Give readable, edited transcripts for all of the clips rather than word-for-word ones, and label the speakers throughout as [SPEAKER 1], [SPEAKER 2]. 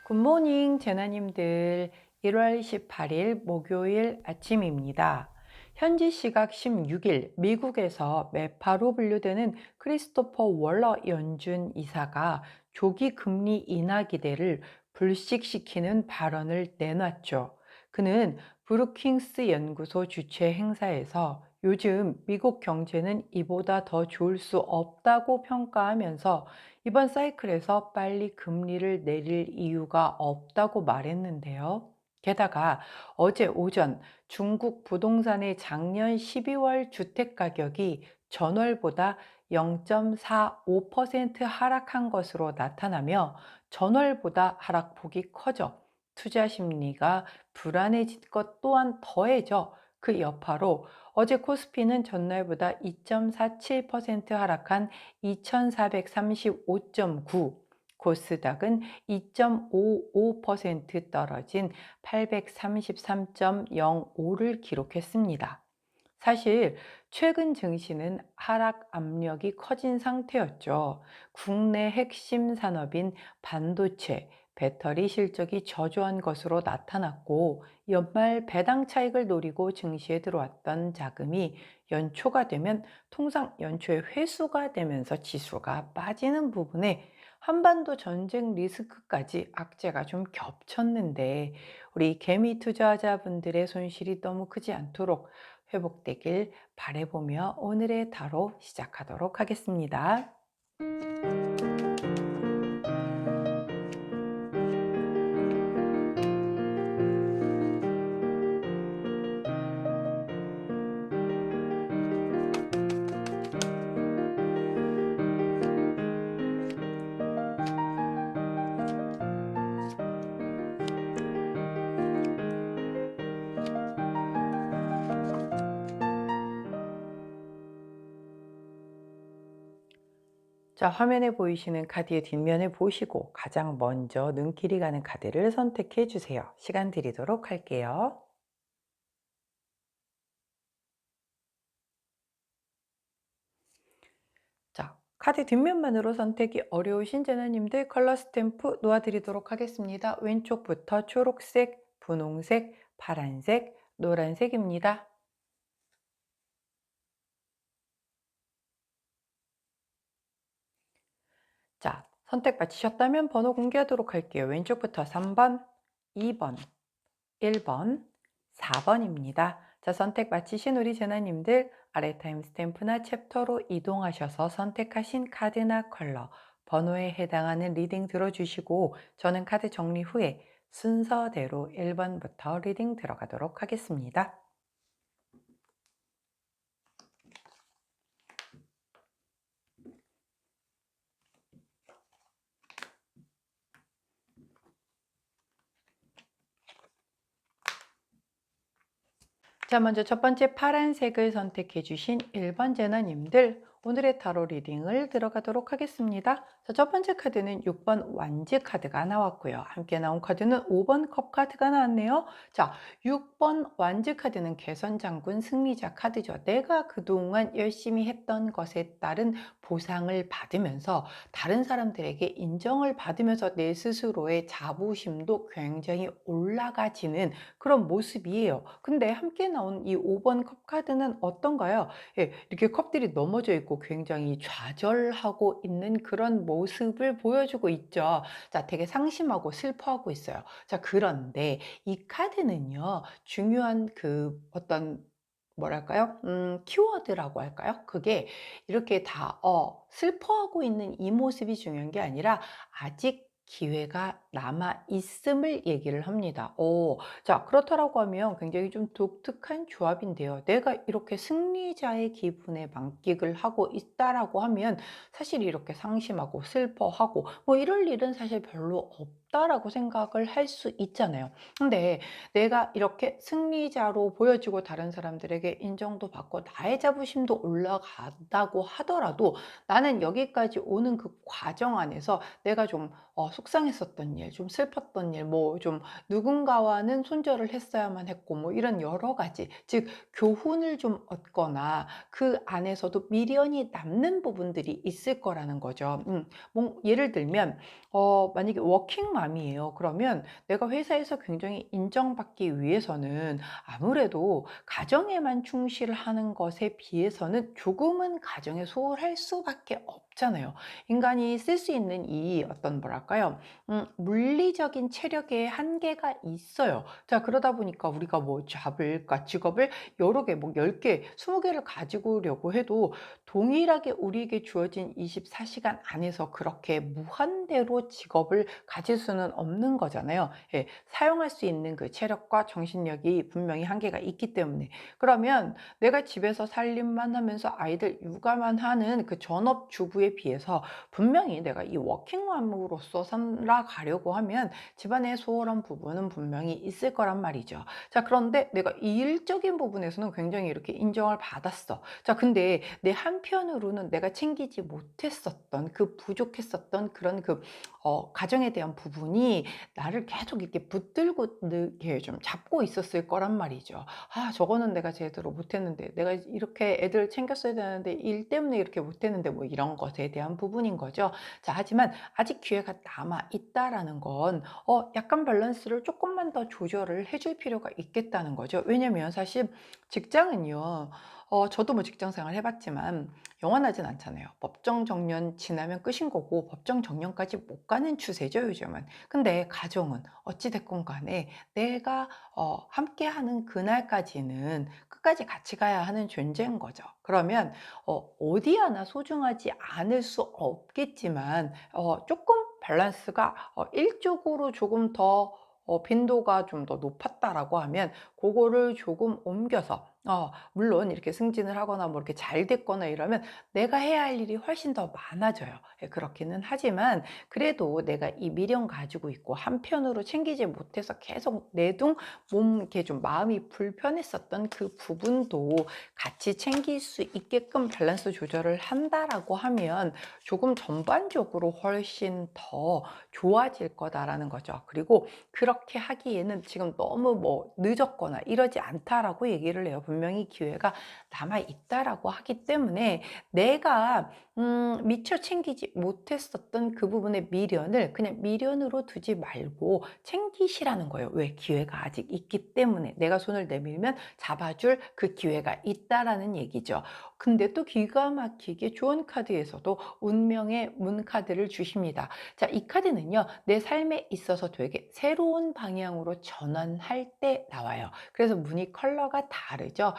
[SPEAKER 1] 굿모닝 재나님들. 1월 18일 목요일 아침입니다. 현지 시각 16일 미국에서 매파로 분류되는 크리스토퍼 월러 연준 이사가 조기 금리 인하 기대를 불식시키는 발언을 내놨죠. 그는 브루킹스 연구소 주최 행사에서 요즘 미국 경제는 이보다 더 좋을 수 없다고 평가하면서 이번 사이클에서 빨리 금리를 내릴 이유가 없다고 말했는데요. 게다가 어제 오전 중국 부동산의 작년 12월 주택 가격이 전월보다 0.45% 하락한 것으로 나타나며 전월보다 하락폭이 커져 투자 심리가 불안해진 것 또한 더해져 그 여파로 어제 코스피는 전날보다 2.47% 하락한 2435.9, 코스닥은 2.55% 떨어진 833.05를 기록했습니다. 사실 최근 증시는 하락 압력이 커진 상태였죠. 국내 핵심 산업인 반도체, 배터리 실적이 저조한 것으로 나타났고 연말 배당 차익을 노리고 증시에 들어왔던 자금이 연초가 되면 통상 연초에 회수가 되면서 지수가 빠지는 부분에 한반도 전쟁 리스크까지 악재가 좀 겹쳤는데 우리 개미 투자자분들의 손실이 너무 크지 않도록 회복되길 바라보며 오늘의 타로 시작하도록 하겠습니다. 자, 화면에 보이시는 카드의 뒷면을 보시고 가장 먼저 눈길이 가는 카드를 선택해 주세요. 시간 드리도록 할게요. 자, 카드 뒷면만으로 선택이 어려우신 재나님들 컬러 스탬프 놓아드리도록 하겠습니다. 왼쪽부터 초록색, 분홍색, 파란색, 노란색입니다. 자, 선택 마치셨다면 번호 공개하도록 할게요. 왼쪽부터 3번, 2번, 1번, 4번입니다. 자, 선택 마치신 우리 재나님들 아래 타임스탬프나 챕터로 이동하셔서 선택하신 카드나 컬러, 번호에 해당하는 리딩 들어주시고 저는 카드 정리 후에 순서대로 1번부터 리딩 들어가도록 하겠습니다. 자, 먼저 첫 번째 파란색을 선택해 주신 1번 재나님들 오늘의 타로 리딩을 들어가도록 하겠습니다. 자, 첫 번째 카드는 6번 완즈 카드가 나왔고요. 함께 나온 카드는 5번 컵 카드가 나왔네요. 자, 6번 완즈 카드는 개선장군 승리자 카드죠. 내가 그동안 열심히 했던 것에 따른 보상을 받으면서 다른 사람들에게 인정을 받으면서 내 스스로의 자부심도 굉장히 올라가지는 그런 모습이에요. 근데 함께 나온 이 5번 컵 카드는 어떤가요? 예, 이렇게 컵들이 넘어져 있고 굉장히 좌절하고 있는 그런 모습을 보여주고 있죠. 자, 되게 상심하고 슬퍼하고 있어요. 자, 그런데 이 카드는요, 중요한 그 어떤 뭐랄까요? 키워드라고 할까요? 그게 이렇게 다, 슬퍼하고 있는 이 모습이 중요한 게 아니라 아직 기회가 남아 있음을 얘기를 합니다. 자, 그렇다라고 하면 굉장히 좀 독특한 조합인데요. 내가 이렇게 승리자의 기분에 만끽을 하고 있다라고 하면 사실 이렇게 상심하고 슬퍼하고 뭐 이럴 일은 사실 별로 없다라고 생각을 할 수 있잖아요. 근데 내가 이렇게 승리자로 보여지고 다른 사람들에게 인정도 받고 나의 자부심도 올라간다고 하더라도 나는 여기까지 오는 그 과정 안에서 내가 좀 속상했었던 일, 좀 슬펐던 일, 뭐 좀 누군가와는 손절을 했어야만 했고 뭐 이런 여러 가지, 즉 교훈을 좀 얻거나 그 안에서도 미련이 남는 부분들이 있을 거라는 거죠. 뭐 예를 들면 만약에 워킹 마음이에요. 그러면 내가 회사에서 굉장히 인정받기 위해서는 아무래도 가정에만 충실하는 것에 비해서는 조금은 가정에 소홀할 수밖에 없잖아요. 인간이 쓸 수 있는 이 어떤 뭐랄까요? 물리적인 체력의 한계가 있어요. 자, 그러다 보니까 우리가 뭐 잡을까 직업을 여러 개, 뭐 10개, 20개를 가지고려고 해도 동일하게 우리에게 주어진 24시간 안에서 그렇게 무한대로 직업을 가질 수는 없는 거잖아요. 예, 사용할 수 있는 그 체력과 정신력이 분명히 한계가 있기 때문에. 그러면 내가 집에서 살림만 하면서 아이들 육아만 하는 그 전업주부에 비해서 분명히 내가 이 워킹맘으로서 살아가려고 하면 집안의 소홀한 부분은 분명히 있을 거란 말이죠. 자, 그런데 내가 이 일적인 부분에서는 굉장히 이렇게 인정을 받았어. 자, 근데 내 한편으로는 내가 챙기지 못했었던 그 부족했었던 그런 그 가정에 대한 부분이 나를 계속 이렇게 붙들고 이렇게 좀 잡고 있었을 거란 말이죠. 아, 저거는 내가 제대로 못했는데, 내가 이렇게 애들 챙겼어야 되는데 일 때문에 이렇게 못했는데, 뭐 이런 것에 대한 부분인 거죠. 자, 하지만 아직 기회가 남아 있다라는 건 약간 밸런스를 조금만 더 조절을 해줄 필요가 있겠다는 거죠. 왜냐면 사실 직장은요, 저도 뭐 직장 생활 해봤지만 영원하진 않잖아요. 법정 정년 지나면 끝인 거고 법정 정년까지 못 가는 추세죠, 요즘은. 근데 가정은 어찌됐건 간에 내가 함께하는 그날까지는 끝까지 같이 가야 하는 존재인 거죠. 그러면 어디 하나 소중하지 않을 수 없겠지만 조금 밸런스가 일쪽으로 조금 더 빈도가 좀 더 높았다라고 하면 그거를 조금 옮겨서 물론 이렇게 승진을 하거나 뭐 이렇게 잘 됐거나 이러면 내가 해야 할 일이 훨씬 더 많아져요. 예, 그렇기는 하지만 그래도 내가 이 미련 가지고 있고 한편으로 챙기지 못해서 계속 내둥 몸 이렇게 좀 마음이 불편했었던 그 부분도 같이 챙길 수 있게끔 밸런스 조절을 한다라고 하면 조금 전반적으로 훨씬 더 좋아질 거다라는 거죠. 그리고 그렇게 하기에는 지금 너무 뭐 늦었거나 이러지 않다라고 얘기를 해요. 분명히 기회가 남아 있다라고 하기 때문에 내가 미처 챙기지 못했었던 그 부분의 미련을 그냥 미련으로 두지 말고 챙기시라는 거예요. 왜? 기회가 아직 있기 때문에 내가 손을 내밀면 잡아줄 그 기회가 있다라는 얘기죠. 근데 또 기가 막히게 좋은 카드에서도 운명의 문 카드를 주십니다. 자, 이 카드는요, 내 삶에 있어서 되게 새로운 방향으로 전환할 때 나와요. 그래서 무늬 컬러가 다르죠.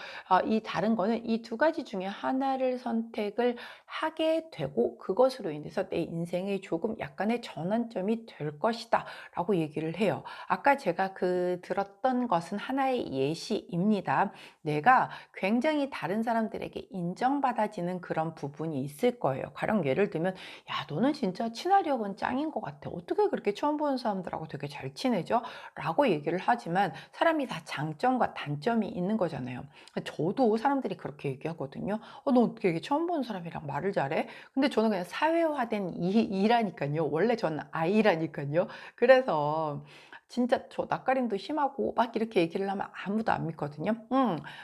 [SPEAKER 1] 이 다른 거는 이 두 가지 중에 하나를 선택을 하게 되고 그것으로 인해서 내 인생에 조금 약간의 전환점이 될 것이다 라고 얘기를 해요. 아까 제가 들었던 것은 하나의 예시입니다. 내가 굉장히 다른 사람들에게 인정받아지는 그런 부분이 있을 거예요. 가령 예를 들면, 야, 너는 진짜 친화력은 짱인 것 같아. 어떻게 그렇게 처음 보는 사람들하고 되게 잘 친해져? 라고 얘기를 하지만 사람이 다 장점과 단점이 있는 거잖아요. 저도 사람들이 그렇게 얘기하거든요. 너 어떻게 이렇게 처음 보는 사람이랑 말을 잘해? 근데 저는 그냥 사회화된 이라니까요. 원래 저는 아이라니까요. 그래서 진짜 저 낯가림도 심하고 막 이렇게 얘기를 하면 아무도 안 믿거든요.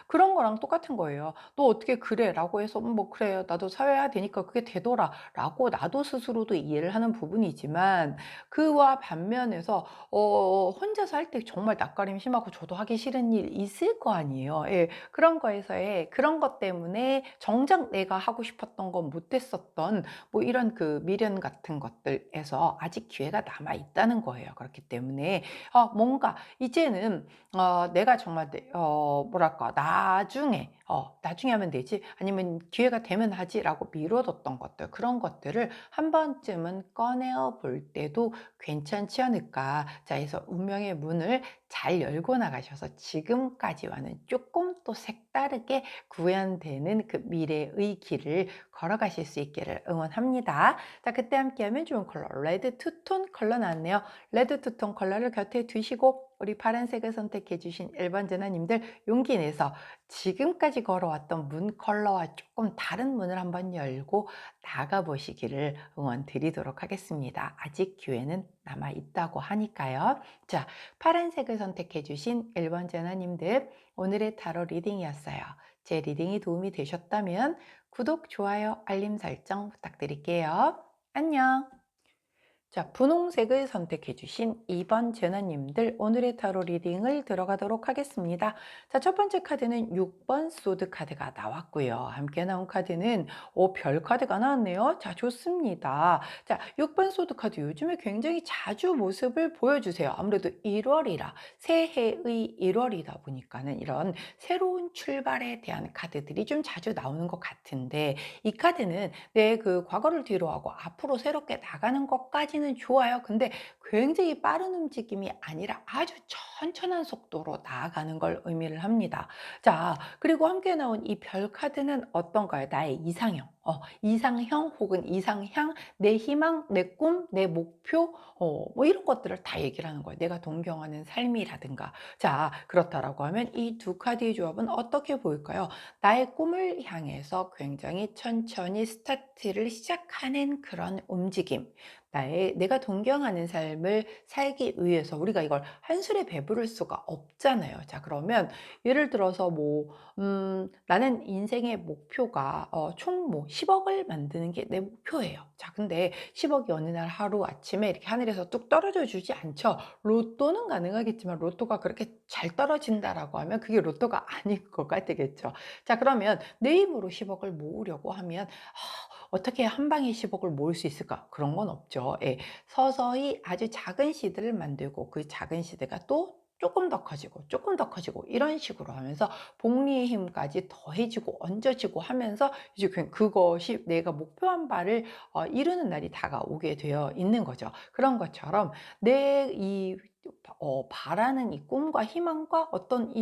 [SPEAKER 1] 그런 거랑 똑같은 거예요. 너 어떻게 그래? 라고 해서 뭐 그래 나도 사회화 되니까 그게 되더라 라고 나도 스스로도 이해를 하는 부분이지만 그와 반면에서 혼자서 할 때 정말 낯가림 심하고 저도 하기 싫은 일 있을 거 아니에요. 예, 그런 거에서의 그런 것 때문에 정작 내가 하고 싶었던 건 못했었던 뭐 이런 그 미련 같은 것들에서 아직 기회가 남아 있다는 거예요. 그렇기 때문에 뭔가 이제는 내가 정말 뭐랄까 나중에 하면 되지 아니면 기회가 되면 하지라고 미뤄뒀던 것들 그런 것들을 한 번쯤은 꺼내어 볼 때도 괜찮지 않을까. 자, 그래서 운명의 문을 잘 열고 나가셔서 지금까지와는 조금 또 색다르게 구현되는 그 미래의 길을 걸어가실 수 있기를 응원합니다. 자, 그때 함께하면 좋은 컬러 레드 투톤 컬러 나왔네요. 레드 투톤 컬러를 곁에 두시고 우리 파란색을 선택해 주신 1번 전화님들 용기 내서 지금까지 걸어왔던 문 컬러와 조금 다른 문을 한번 열고 나가보시기를 응원 드리도록 하겠습니다. 아직 기회는 남아 있다고 하니까요. 자, 파란색을 선택해 주신 1번 전화님들 오늘의 타로 리딩이었어요. 제 리딩이 도움이 되셨다면 구독, 좋아요, 알림 설정 부탁드릴게요. 안녕! 자, 분홍색을 선택해 주신 2번 제너님들 오늘의 타로 리딩을 들어가도록 하겠습니다. 자, 첫 번째 카드는 6번 소드 카드가 나왔고요. 함께 나온 카드는 별 카드가 나왔네요. 자, 좋습니다. 자, 6번 소드 카드 요즘에 굉장히 자주 모습을 보여주세요. 아무래도 1월이라 새해의 1월이다 보니까는 이런 새로운 출발에 대한 카드들이 좀 자주 나오는 것 같은데, 이 카드는 내 그 과거를 뒤로 하고 앞으로 새롭게 나가는 것까지는 좋아요. 근데 굉장히 빠른 움직임이 아니라 아주 천천한 속도로 나아가는 걸 의미를 합니다. 자, 그리고 함께 나온 이 별 카드는 어떤가요? 나의 이상형. 이상형 혹은 이상향, 내 희망, 내 꿈, 내 목표, 뭐 이런 것들을 다 얘기를 하는 거예요. 내가 동경하는 삶이라든가. 자, 그렇다라고 하면 이 두 카드의 조합은 어떻게 보일까요? 나의 꿈을 향해서 굉장히 천천히 스타트를 시작하는 그런 움직임. 내가 동경하는 삶을 살기 위해서 우리가 이걸 한술에 배부를 수가 없잖아요. 자, 그러면 예를 들어서 나는 인생의 목표가 총 10억을 만드는 게 내 목표예요. 자, 근데 10억이 어느 날 하루 아침에 이렇게 하늘에서 뚝 떨어져 주지 않죠. 로또는 가능하겠지만 로또가 그렇게 잘 떨어진다라고 하면 그게 로또가 아닐 것 같겠죠. 자, 그러면 내 힘으로 10억을 모으려고 하면 어떻게 한 방에 10억을 모을 수 있을까? 그런 건 없죠. 예. 서서히 아주 작은 시드를 만들고 그 작은 시드가 또 조금 더 커지고 조금 더 커지고 이런 식으로 하면서 복리의 힘까지 더해지고 얹어지고 하면서 이제 그것이 내가 목표한 바를 이루는 날이 다가오게 되어 있는 거죠. 그런 것처럼 내이 바라는 이 꿈과 희망과 어떤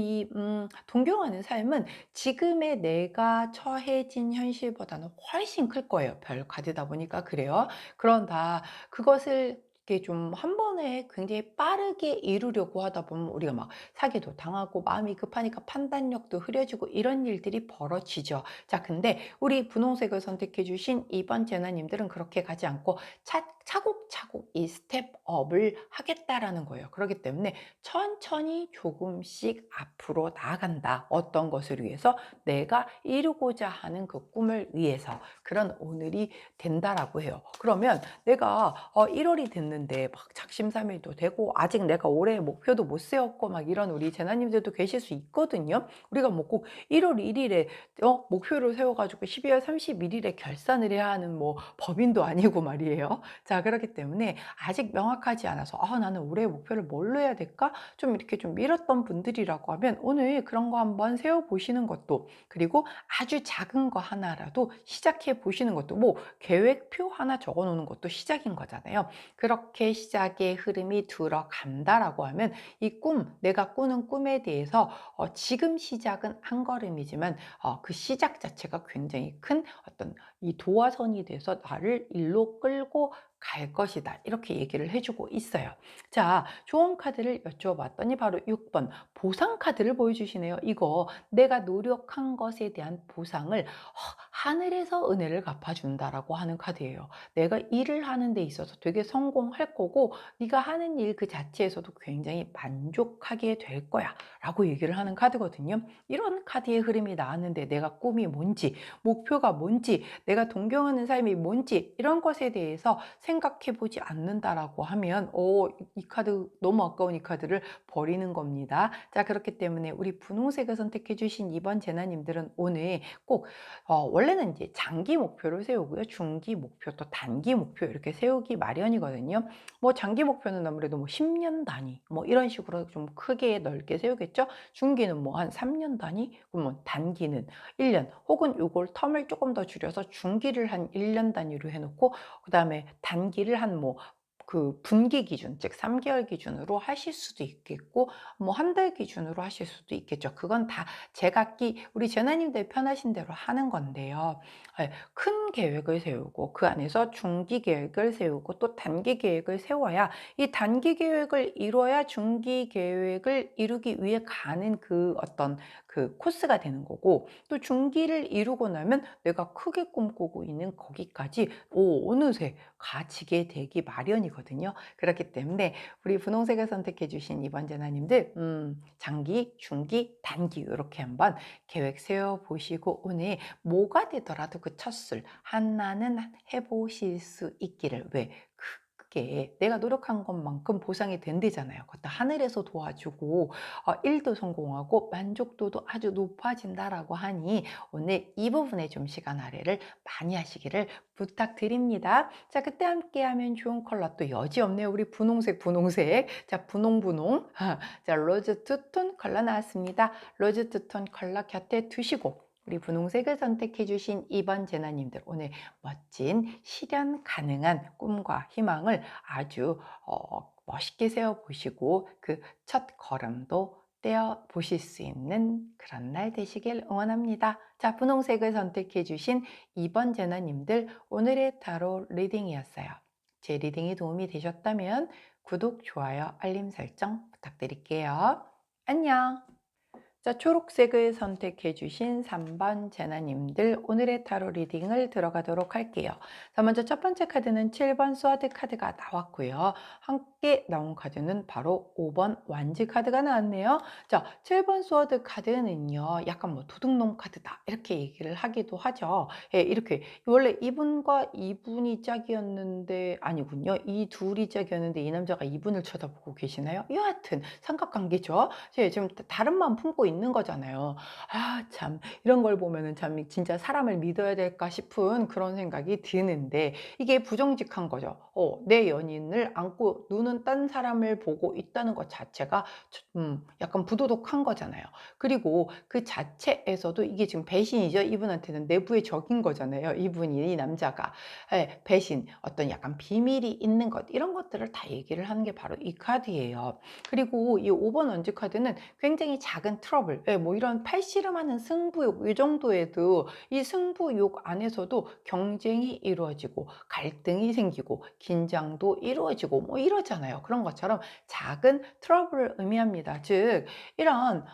[SPEAKER 1] 동경하는 삶은 지금의 내가 처해진 현실보다는 훨씬 클 거예요. 별 카드다 보니까 그래요. 그런다 그것을 이렇게 좀 한 번에 굉장히 빠르게 이루려고 하다 보면 우리가 막 사기도 당하고 마음이 급하니까 판단력도 흐려지고 이런 일들이 벌어지죠. 자, 근데 우리 분홍색을 선택해 주신 2번 제나님들은 그렇게 가지 않고 차곡차곡 이 스텝업을 하겠다라는 거예요. 그렇기 때문에 천천히 조금씩 앞으로 나아간다. 어떤 것을 위해서? 내가 이루고자 하는 그 꿈을 위해서. 그런 오늘이 된다라고 해요. 그러면 내가 1월이 됐는데 막 작심삼일도 되고 아직 내가 올해 목표도 못 세웠고 막 이런 우리 재나님들도 계실 수 있거든요. 우리가 뭐 꼭 1월 1일에 목표를 세워가지고 12월 31일에 결산을 해야 하는 뭐 법인도 아니고 말이에요. 자, 그렇기 때문에 아직 명확하지 않아서 나는 올해 목표를 뭘로 해야 될까? 좀 이렇게 좀 미뤘던 분들이라고 하면 오늘 그런 거 한번 세워보시는 것도, 그리고 아주 작은 거 하나라도 시작해 보시는 것도, 뭐 계획표 하나 적어 놓는 것도 시작인 거잖아요. 그렇게 시작의 흐름이 들어간다라고 하면 이 내가 꾸는 꿈에 대해서 지금 시작은 한 걸음이지만 그 시작 자체가 굉장히 큰 어떤 이 도화선이 돼서 나를 일로 끌고 갈 것이다. 이렇게 얘기를 해주고 있어요. 자, 조언 카드를 여쭤봤더니 바로 6번 보상 카드를 보여주시네요. 이거 내가 노력한 것에 대한 보상을 하늘에서 은혜를 갚아준다라고 하는 카드예요. 내가 일을 하는 데 있어서 되게 성공할 거고 네가 하는 일 그 자체에서도 굉장히 만족하게 될 거야 라고 얘기를 하는 카드거든요. 이런 카드의 흐름이 나왔는데 내가 꿈이 뭔지, 목표가 뭔지, 내가 동경하는 삶이 뭔지 이런 것에 대해서 생각해 보지 않는다라고 하면 이 카드 너무 아까운 이 카드를 버리는 겁니다. 자, 그렇기 때문에 우리 분홍색을 선택해 주신 이번 제나님들은 오늘 꼭 원래는 이제 장기 목표를 세우고요. 중기 목표 또 단기 목표 이렇게 세우기 마련이거든요. 뭐 장기 목표는 아무래도 뭐 10년 단위 뭐 이런 식으로 좀 크게 넓게 세우겠죠. 중기는 뭐 한 3년 단위, 그러면 단기는 1년, 혹은 요걸 텀을 조금 더 줄여서 중기를 한 1년 단위로 해놓고 그다음에 단기를 한 분기 기준, 즉 3개월 기준으로 하실 수도 있겠고 뭐 한 달 기준으로 하실 수도 있겠죠. 그건 다 제각기 우리 재나님들 편하신 대로 하는 건데요. 큰 계획을 세우고 그 안에서 중기 계획을 세우고 또 단기 계획을 세워야 이 단기 계획을 이뤄야 중기 계획을 이루기 위해 가는 그 어떤 그 코스가 되는 거고, 또 중기를 이루고 나면 내가 크게 꿈꾸고 있는 거기까지 어느새 가지게 되기 마련이거든요. 그렇기 때문에 우리 분홍색을 선택해 주신 이번 제나님들 장기, 중기, 단기 이렇게 한번 계획 세워보시고 오늘 뭐가 되더라도 그 첫술 하나는 해보실 수 있기를. 왜? 크게 내가 노력한 것만큼 보상이 된대잖아요. 그것도 하늘에서 도와주고 일도 성공하고 만족도도 아주 높아진다라고 하니 오늘 이 부분에 좀 시간 할애를 많이 하시기를 부탁드립니다. 자, 그때 함께하면 좋은 컬러 또 여지없네요. 우리 분홍색, 분홍색. 자, 분홍분홍. 자, 로즈 투톤 컬러 나왔습니다. 로즈 투톤 컬러 곁에 두시고 우리 분홍색을 선택해 주신 2번 제나님들, 오늘 멋진 실현 가능한 꿈과 희망을 아주 멋있게 세워보시고 그 첫 걸음도 떼어 보실 수 있는 그런 날 되시길 응원합니다. 자, 분홍색을 선택해 주신 2번 제나님들, 오늘의 타로 리딩이었어요. 제 리딩이 도움이 되셨다면 구독, 좋아요, 알림 설정 부탁드릴게요. 안녕! 자, 초록색을 선택해 주신 3번 제나님들, 오늘의 타로 리딩을 들어가도록 할게요. 자, 먼저 첫 번째 카드는 7번 스와드 카드가 나왔고요. 함께 나온 카드는 바로 5번 완지 카드가 나왔네요. 자, 7번 스와드 카드는요, 약간 뭐 도둑놈 카드다 이렇게 얘기를 하기도 하죠. 예, 이렇게 원래 이분과 이분이 짝이었는데 아니군요. 이 둘이 짝이었는데 이 남자가 이분을 쳐다보고 계시나요? 여하튼 삼각관계죠. 지금 다른 마음 품고 있는 거잖아요. 아, 참, 이런 걸 보면은 참 진짜 사람을 믿어야 될까 싶은 그런 생각이 드는데 이게 부정직한 거죠. 내 연인을 안고 눈은 딴 사람을 보고 있다는 것 자체가 약간 부도덕한 거잖아요. 그리고 그 자체에서도 이게 지금 배신이죠. 이분한테는 내부의 적인 거잖아요. 이분이, 이 남자가. 예, 배신, 어떤 약간 비밀이 있는 것, 이런 것들을 다 얘기를 하는 게 바로 이 카드예요. 그리고 이 5번 원지 카드는 굉장히 작은 트러블, 예, 뭐 이런 팔씨름하는 승부욕, 이 정도에도 이 승부욕 안에서도 경쟁이 이루어지고 갈등이 생기고 긴장도 이루어지고 뭐 이러잖아요. 그런 것처럼 작은 트러블을 의미합니다. 즉 이런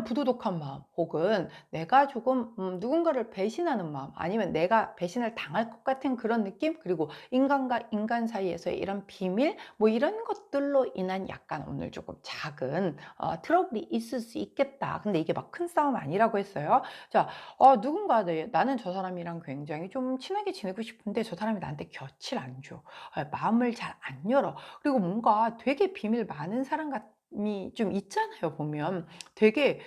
[SPEAKER 1] 부도덕한 마음, 혹은 내가 조금 누군가를 배신하는 마음, 아니면 내가 배신을 당할 것 같은 그런 느낌, 그리고 인간과 인간 사이에서의 이런 비밀, 뭐 이런 것들로 인한 약간 오늘 조금 작은 트러블이 있을 수 있겠다. 근데 이게 막 큰 싸움 아니라고 했어요. 자, 누군가 나는 저 사람이랑 굉장히 좀 친하게 지내고 싶은데 저 사람이 나한테 곁을 안 줘. 마음을 잘 안 열어. 그리고 뭔가 되게 비밀 많은 사람 같이 좀 있잖아요. 보면 되게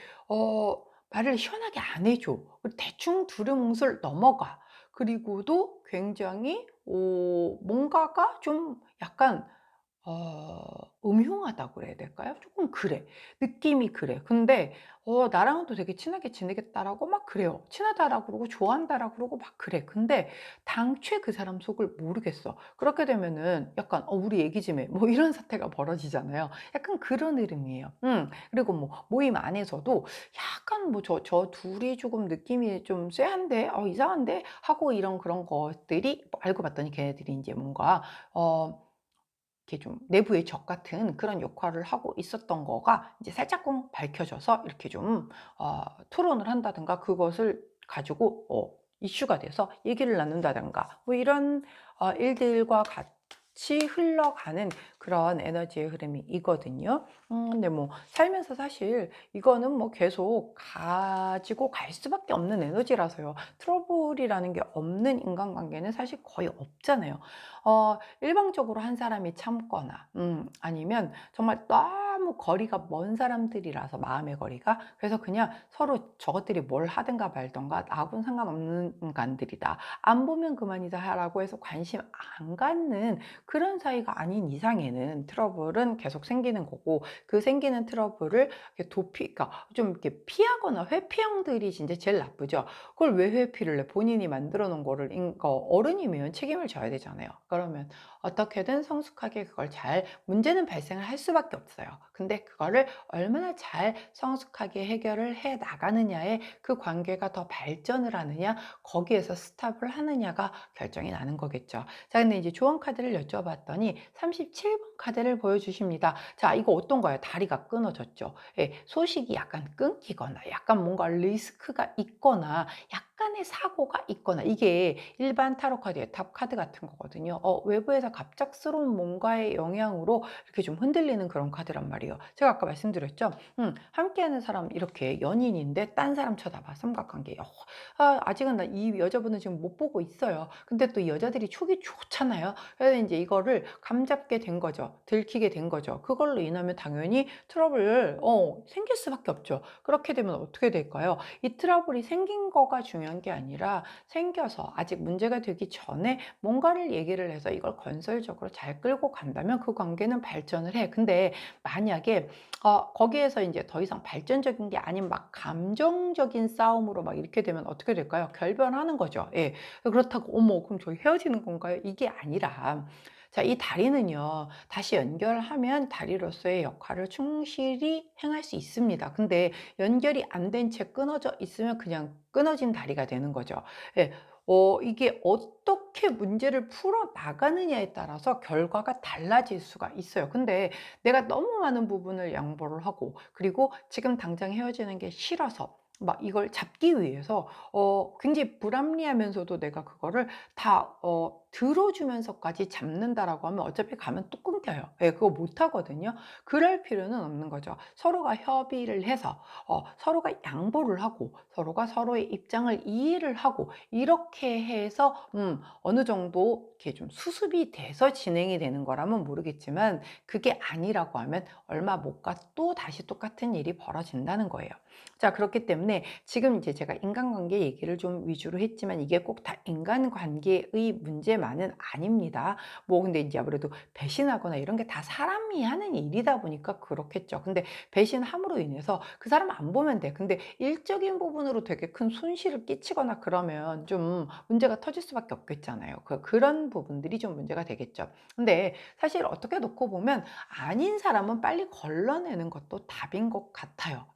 [SPEAKER 1] 말을 시원하게 안 해줘. 대충 두루뭉술 넘어가. 그리고도 굉장히 뭔가가 좀 약간 음흉하다고 그래야 될까요? 조금 그래. 느낌이 그래. 근데 나랑은 또 되게 친하게 지내겠다라고 막 그래요. 친하다라고 그러고 좋아한다라고 그러고 막 그래. 근데 당최 그 사람 속을 모르겠어. 그렇게 되면은 약간 우리 얘기 좀 해. 뭐 이런 사태가 벌어지잖아요. 약간 그런 흐름이에요. 그리고 뭐 모임 안에서도 약간 뭐 저 둘이 조금 느낌이 좀 쎄한데 이상한데 하고 이런 그런 것들이 알고 봤더니 걔네들이 이제 뭔가 이렇게 좀 내부의 적 같은 그런 역할을 하고 있었던 거가 이제 살짝쿵 밝혀져서 이렇게 좀 토론을 한다든가 그것을 가지고 이슈가 돼서 얘기를 나눈다든가 뭐 이런 일들과 같이 흘러가는 그런 에너지의 흐름이 있거든요. 근데 뭐 살면서 사실 이거는 뭐 계속 가지고 갈 수밖에 없는 에너지라서요. 트러블이라는 게 없는 인간관계는 사실 거의 없잖아요. 일방적으로 한 사람이 참거나 아니면 정말 너무 거리가 먼 사람들이라서 마음의 거리가, 그래서 그냥 서로 저것들이 뭘 하든가 말든가 나하고는 상관없는 인간들이다, 안 보면 그만이다 라고 해서 관심 안 갖는 그런 사이가 아닌 이상에는 트러블은 계속 생기는 거고, 그 생기는 트러블을 그러니까 좀 이렇게 피하거나 회피형들이 진짜 제일 나쁘죠. 그걸 왜 회피를 해? 본인이 만들어 놓은 거를 어른이면 책임을 져야 되잖아요. 그러면 어떻게든 성숙하게 그걸 잘, 문제는 발생을 할 수밖에 없어요. 근데 그거를 얼마나 잘 성숙하게 해결을 해 나가느냐에 그 관계가 더 발전을 하느냐, 거기에서 스탑을 하느냐가 결정이 나는 거겠죠. 자, 근데 이제 조언 카드를 여쭤봤더니 37번 카드를 보여주십니다. 자, 이거 어떤 거예요? 다리가 끊어졌죠. 예, 소식이 약간 끊기거나 약간 뭔가 리스크가 있거나 약간의 사고가 있거나, 이게 일반 타로 카드의 탑 카드 같은 거거든요. 외부에서 갑작스러운 뭔가의 영향으로 이렇게 좀 흔들리는 그런 카드란 말이에요. 거예요. 제가 아까 말씀드렸죠. 함께하는 사람 이렇게 연인인데 딴 사람 쳐다봐. 삼각관계. 아직은 나 이 여자분은 지금 못 보고 있어요. 근데 또 이 여자들이 촉이 좋잖아요. 그래서 이제 이거를 감잡게 된 거죠. 들키게 된 거죠. 그걸로 인하면 당연히 트러블 생길 수밖에 없죠. 그렇게 되면 어떻게 될까요? 이 트러블이 생긴 거가 중요한 게 아니라 생겨서 아직 문제가 되기 전에 뭔가를 얘기를 해서 이걸 건설적으로 잘 끌고 간다면 그 관계는 발전을 해. 근데 만약에 거기에서 이제 더 이상 발전적인 게 아닌 막 감정적인 싸움으로 막 이렇게 되면 어떻게 될까요? 결별하는 거죠. 예. 그렇다고 어머 그럼 저희 헤어지는 건가요? 이게 아니라 자, 이 다리는요, 다시 연결하면 다리로서의 역할을 충실히 행할 수 있습니다. 근데 연결이 안 된 채 끊어져 있으면 그냥 끊어진 다리가 되는 거죠. 예. 이게 어떻게 문제를 풀어 나가느냐에 따라서 결과가 달라질 수가 있어요. 근데 내가 너무 많은 부분을 양보를 하고, 그리고 지금 당장 헤어지는 게 싫어서, 막 이걸 잡기 위해서 굉장히 불합리하면서도 내가 그거를 다 들어주면서까지 잡는다라고 하면 어차피 가면 또 끊겨요. 예, 그거 못 하거든요. 그럴 필요는 없는 거죠. 서로가 협의를 해서 서로가 양보를 하고 서로가 서로의 입장을 이해를 하고 이렇게 해서 어느 정도 이렇게 좀 수습이 돼서 진행이 되는 거라면 모르겠지만 그게 아니라고 하면 얼마 못 가 또 다시 똑같은 일이 벌어진다는 거예요. 자, 그렇기 때문에 지금 이제 제가 인간관계 얘기를 좀 위주로 했지만 이게 꼭 다 인간관계의 문제만은 아닙니다. 뭐 근데 이제 아무래도 배신하거나 이런 게 다 사람이 하는 일이다 보니까 그렇겠죠. 근데 배신함으로 인해서 그 사람 안 보면 돼. 근데 일적인 부분으로 되게 큰 손실을 끼치거나 그러면 좀 문제가 터질 수밖에 없겠잖아요. 그런 부분들이 좀 문제가 되겠죠. 근데 사실 어떻게 놓고 보면 아닌 사람은 빨리 걸러내는 것도 답인 것 같아요.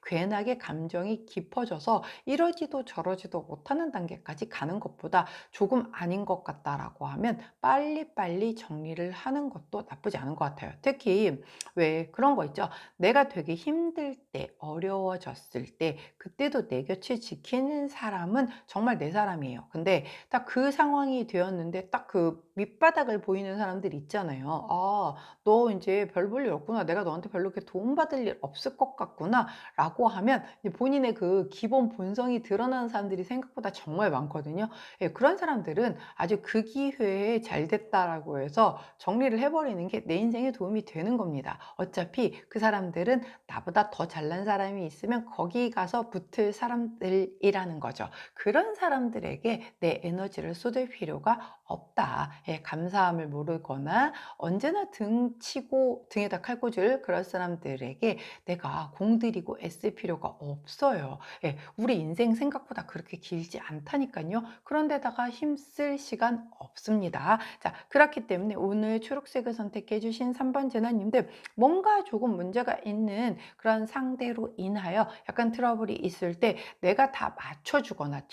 [SPEAKER 1] 괜하게 감정이 깊어져서 이러지도 저러지도 못하는 단계까지 가는 것보다 조금 아닌 것 같다라고 하면 빨리빨리 정리를 하는 것도 나쁘지 않은 것 같아요. 특히 왜 그런 거 있죠. 내가 되게 힘들 때, 어려워졌을 때, 그때도 내 곁을 지키는 사람은 정말 내 사람이에요. 근데 딱 그 상황이 되었는데 딱 그 밑바닥을 보이는 사람들 있잖아요. 너 이제 별 볼 일 없구나. 내가 너한테 별로 그렇게 도움받을 일 없을 것 같구나. 라고 하면 본인의 그 기본 본성이 드러나는 사람들이 생각보다 정말 많거든요. 예, 그런 사람들은 아주 그 기회에 잘 됐다라고 해서 정리를 해버리는 게 내 인생에 도움이 되는 겁니다. 어차피 그 사람들은 나보다 더 잘난 사람이 있으면 거기 가서 붙을 사람들이라는 거죠. 그런 사람들에게 내 에너지를 쏟을 필요가 없다. 예, 감사함을 모르거나 언제나 등치고 등에다 칼 꽂을 그런 사람들에게 내가 공들이고 애쓸 필요가 없어요. 예, 우리 인생 생각보다 그렇게 길지 않다니까요. 그런데다가 힘쓸 시간 없습니다. 자, 그렇기 때문에 오늘 초록색을 선택해 주신 3번 재나님들 뭔가 조금 문제가 있는 그런 상대로 인하여 약간 트러블이 있을 때 내가 다 맞춰주거나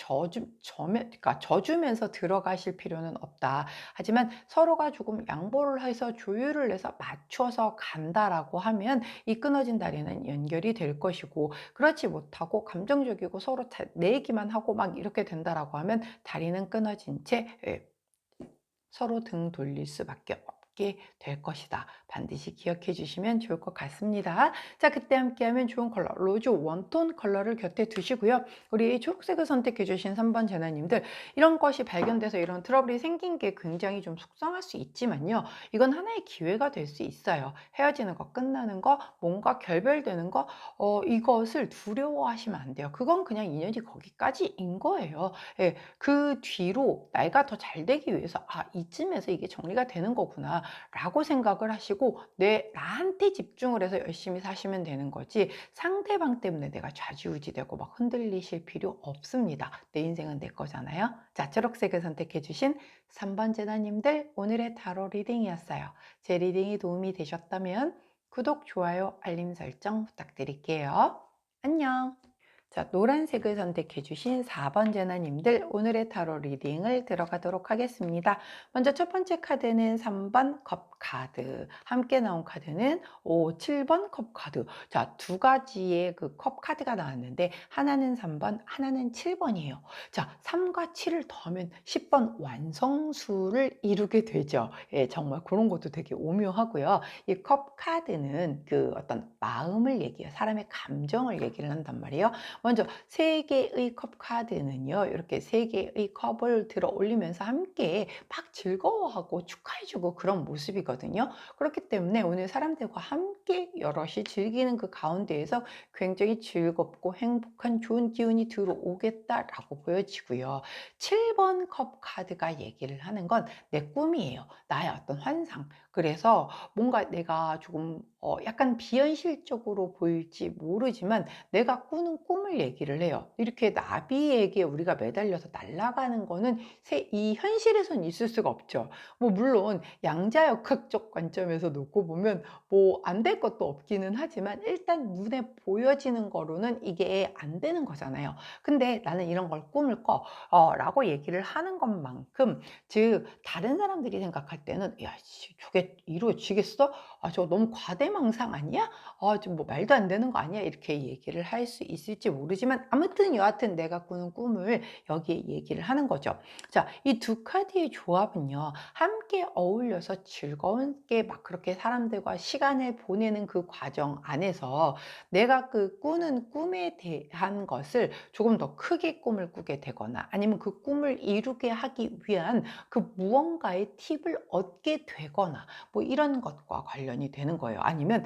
[SPEAKER 1] 그러니까 져주면서 들어가실 필요는 없다. 하지만 서로가 조금 양보를 해서 조율을 해서 맞춰서 간다라고 하면 이 끊어진 다리는 연결이 될 것이고, 그렇지 못하고 감정적이고 서로 내 얘기만 하고 막 이렇게 된다라고 하면 다리는 끊어진 채 서로 등 돌릴 수밖에 없게 될 것이다. 반드시 기억해 주시면 좋을 것 같습니다. 자, 그때 함께하면 좋은 컬러 로즈 원톤 컬러를 곁에 두시고요. 우리 초록색을 선택해 주신 3번 재나님들 이런 것이 발견돼서 이런 트러블이 생긴 게 굉장히 좀 속상할 수 있지만요. 이건 하나의 기회가 될 수 있어요. 헤어지는 거, 끝나는 거, 뭔가 결별되는 거 이것을 두려워하시면 안 돼요. 그건 그냥 인연이 거기까지인 거예요. 예, 그 뒤로 내가 더 잘 되기 위해서 이쯤에서 이게 정리가 되는 거구나 라고 생각을 하시고 나한테 집중을 해서 열심히 사시면 되는 거지 상대방 때문에 내가 좌지우지 되고 막 흔들리실 필요 없습니다. 내 인생은 내 거잖아요. 자, 초록색을 선택해 주신 3번 재나님들 오늘의 타로 리딩이었어요. 제 리딩이 도움이 되셨다면 구독, 좋아요, 알림 설정 부탁드릴게요. 안녕. 자, 노란색을 선택해 주신 4번 제나님들 오늘의 타로 리딩을 들어가도록 하겠습니다. 먼저 첫 번째 카드는 3번 컵 카드, 함께 나온 카드는 7번 컵 카드. 자, 두 가지의 그 컵 카드가 나왔는데 하나는 3번, 하나는 7번이에요. 자, 3과 7을 더하면 10번 완성수를 이루게 되죠. 예, 정말 그런 것도 되게 오묘하고요. 이 컵 카드는 그 어떤 마음을 얘기해요. 사람의 감정을 얘기를 한단 말이에요. 먼저 세 개의 컵 카드는요. 이렇게 세 개의 컵을 들어 올리면서 함께 막 즐거워하고 축하해주고 그런 모습이거든요. 그렇기 때문에 오늘 사람들과 함께 여럿이 즐기는 그 가운데에서 굉장히 즐겁고 행복한 좋은 기운이 들어오겠다라고 보여지고요. 7번 컵 카드가 얘기를 하는 건 내 꿈이에요. 나의 어떤 환상. 그래서 뭔가 내가 조금 약간 비현실적으로 보일지 모르지만 내가 꾸는 꿈을 얘기를 해요. 이렇게 나비에게 우리가 매달려서 날아가는 거는 이 현실에선 있을 수가 없죠. 뭐 물론 양자역학적 관점에서 놓고 보면 뭐 안 될 것도 없기는 하지만 일단 눈에 보여지는 거로는 이게 안 되는 거잖아요. 근데 나는 이런 걸 꿈을 꿔 라고 얘기를 하는 것만큼, 즉 다른 사람들이 생각할 때는 야 저게 이루어지겠어? 아 저거 너무 과대망상 아니야? 아 좀 뭐 말도 안 되는 거 아니야? 이렇게 얘기를 할 수 있을지 모르지만 아무튼 여하튼 내가 꾸는 꿈을 여기에 얘기를 하는 거죠. 자, 이 두 카드의 조합은요. 함께 어울려서 즐거운게 막 그렇게 사람들과 시간을 보내는 그 과정 안에서 내가 그 꾸는 꿈에 대한 것을 조금 더 크게 꿈을 꾸게 되거나 아니면 그 꿈을 이루게 하기 위한 그 무언가의 팁을 얻게 되거나 뭐 이런 것과 관련이 되는 거예요. 아니면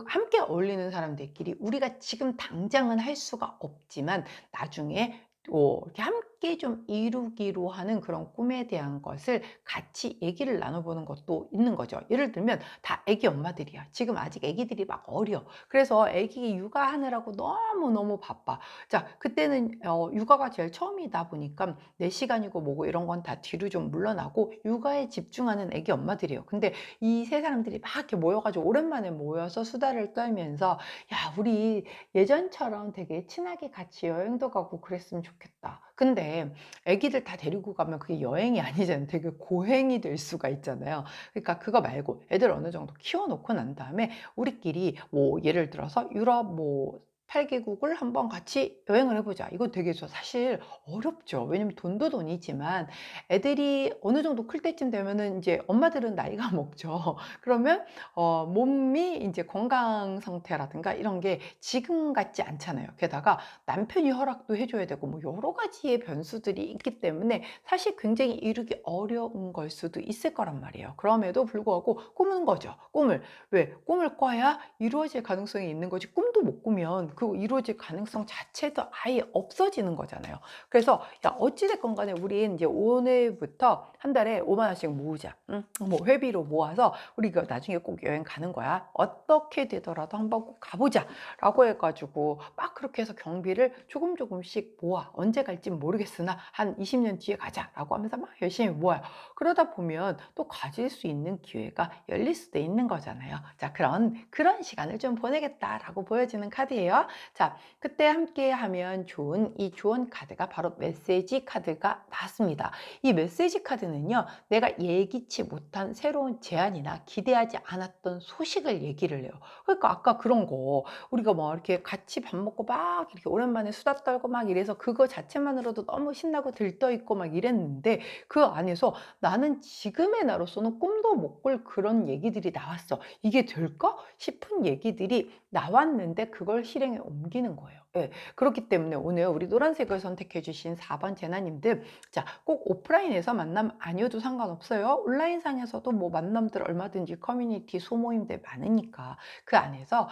[SPEAKER 1] 함께 어울리는 사람들끼리 우리가 지금 당장은 할 수가 없지만 나중에 이렇게 함께 좀 이루기로 하는 그런 꿈에 대한 것을 같이 얘기를 나눠보는 것도 있는 거죠. 예를 들면 다 애기 엄마들이야. 지금 아직 애기들이 막 어려. 그래서 애기 육아하느라고 너무너무 바빠. 자, 그때는 육아가 제일 처음이다 보니까 내 시간이고 뭐고 이런 건 다 뒤로 좀 물러나고 육아에 집중하는 애기 엄마들이에요. 근데 이 세 사람들이 막 이렇게 모여가지고 오랜만에 모여서 수다를 떨면서 야, 우리 예전처럼 되게 친하게 같이 여행도 가고 그랬으면 좋겠다. 근데 애기들 다 데리고 가면 그게 여행이 아니잖아요. 되게 고행이 될 수가 있잖아요. 그러니까 그거 말고 애들 어느 정도 키워놓고 난 다음에 우리끼리 뭐 예를 들어서 유럽 뭐 8개국을 한번 같이 여행을 해보자. 이거 되게 사실 어렵죠. 왜냐면 돈도 돈이지만 애들이 어느 정도 클 때쯤 되면은 이제 엄마들은 나이가 먹죠. 그러면 몸이 이제 건강 상태라든가 이런 게 지금 같지 않잖아요. 게다가 남편이 허락도 해줘야 되고 뭐 여러 가지의 변수들이 있기 때문에 사실 굉장히 이루기 어려운 걸 수도 있을 거란 말이에요. 그럼에도 불구하고 꾸는 거죠. 꿈을. 왜? 꿈을 꿔야 이루어질 가능성이 있는 거지. 꿈도 못 꾸면 그 이루어질 가능성 자체도 아예 없어지는 거잖아요. 그래서 야 어찌됐건 간에 우리 이제 오늘부터 한 달에 5만 원씩 모으자. 응? 뭐 회비로 모아서 우리 이거 나중에 꼭 여행 가는 거야. 어떻게 되더라도 한번 꼭 가보자. 라고 해가지고 막 그렇게 해서 경비를 조금씩 모아. 언제 갈진 모르겠으나 한 20년 뒤에 가자. 라고 하면서 막 열심히 모아요. 그러다 보면 또 가질 수 있는 기회가 열릴 수도 있는 거잖아요. 자, 그런 시간을 좀 보내겠다라고 보여지는 카드예요. 자, 그때 함께 하면 좋은 이 조언 카드가 바로 메시지 카드가 나왔습니다. 이 메시지 카드는요, 내가 예기치 못한 새로운 제안이나 기대하지 않았던 소식을 얘기를 해요. 그러니까 아까 그런 거 우리가 뭐 이렇게 같이 밥 먹고 막 이렇게 오랜만에 수다 떨고 막 이래서 그거 자체만으로도 너무 신나고 들떠 있고 막 이랬는데 그 안에서 나는 지금의 나로서는 꿈도 못 꿀 그런 얘기들이 나왔어. 이게 될까? 싶은 얘기들이 나왔는데 그걸 실행에 옮기는 거예요. 예. 그렇기 때문에 오늘 우리 노란색을 선택해 주신 4번 제나님들, 자, 꼭 오프라인에서 만남 아니어도 상관없어요. 온라인상에서도 뭐 만남들 얼마든지 커뮤니티 소모임들 많으니까 그 안에서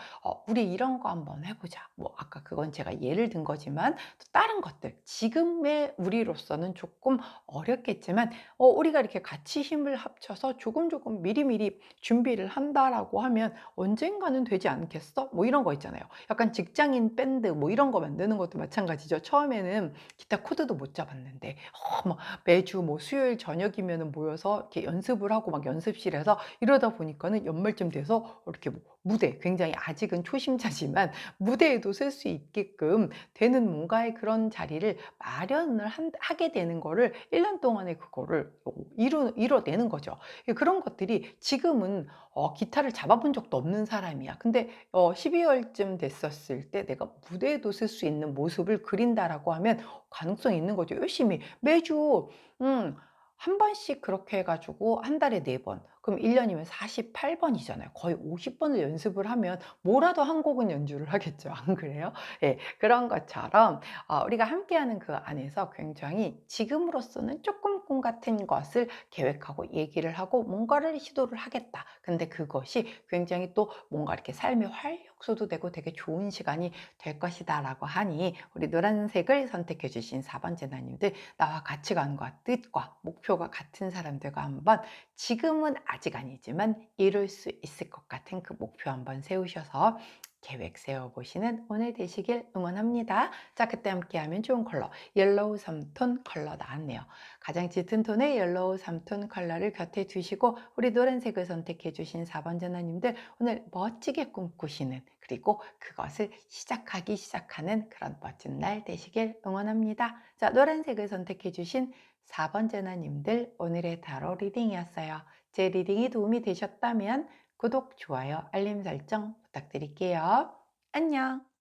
[SPEAKER 1] 우리 이런 거 한번 해보자. 뭐 아까 그건 제가 예를 든 거지만 또 다른 것들 지금의 우리로서는 조금 어렵겠지만 우리가 이렇게 같이 힘을 합쳐서 조금 미리미리 준비를 한다라고 하면 언젠가는 되지 않겠어? 뭐 이런 거 있잖아요. 약간 직장인 밴드 뭐 이런 거 만드는 것도 마찬가지죠. 처음에는 기타 코드도 못 잡았는데 막 매주 뭐 수요일 저녁이면은 모여서 이렇게 연습을 하고 막 연습실에서 이러다 보니까는 연말쯤 돼서 이렇게 뭐 무대, 굉장히 아직은 초심자지만 무대에도 쓸 수 있게끔 되는 뭔가의 그런 자리를 마련을 하게 되는 거를 1년 동안에 그거를 이뤄내는 거죠. 그런 것들이 지금은 기타를 잡아본 적도 없는 사람이야. 근데 12 월쯤 됐었을 때 '내가 무대에도 쓸 수 있는 모습을 그린다.'라고 하면 가능성이 있는 거죠. 열심히 매주 한 번씩 그렇게 해 가지고 한 달에 4 번, 그럼 1 년이면 48 번이잖아요. 거의 50 번을 연습을 하면 뭐라도 한 곡은 연주를 하겠죠. 안 그래요? 예. 그런 것처럼 우리가 함께하는 그 안에서 굉장히 지금으로서는 쪼끔 꿈 같은 것을 계획하고 얘기를 하고 뭔가를 시도를 하겠다. 근데 그것이 굉장히 또 뭔가 이렇게 삶의 활력소도 되고 되게 좋은 시간이 될 것이다라고 하니 우리 노란색을 선택해 주신 4 번째 나님들, 나와 가치관과 뜻과 목표가 같은 사람들과 한번 지금은 아직 아니지만 이룰 수 있을 것 같은 그 목표 한번 세우셔서 계획 세워보시는 오늘 되시길 응원합니다. 자, 그때 함께하면 좋은 컬러 옐로우 3톤 컬러 나왔네요. 가장 짙은 톤의 옐로우 3톤 컬러를 곁에 두시고 우리 노란색을 선택해 주신 4번 전화님들, 오늘 멋지게 꿈꾸시는, 그리고 그것을 시작하는 그런 멋진 날 되시길 응원합니다. 자, 노란색을 선택해 주신 4번 전화님들, 오늘의 타로 리딩이었어요. 제 리딩이 도움이 되셨다면 구독, 좋아요, 알림 설정 부탁드릴게요. 안녕!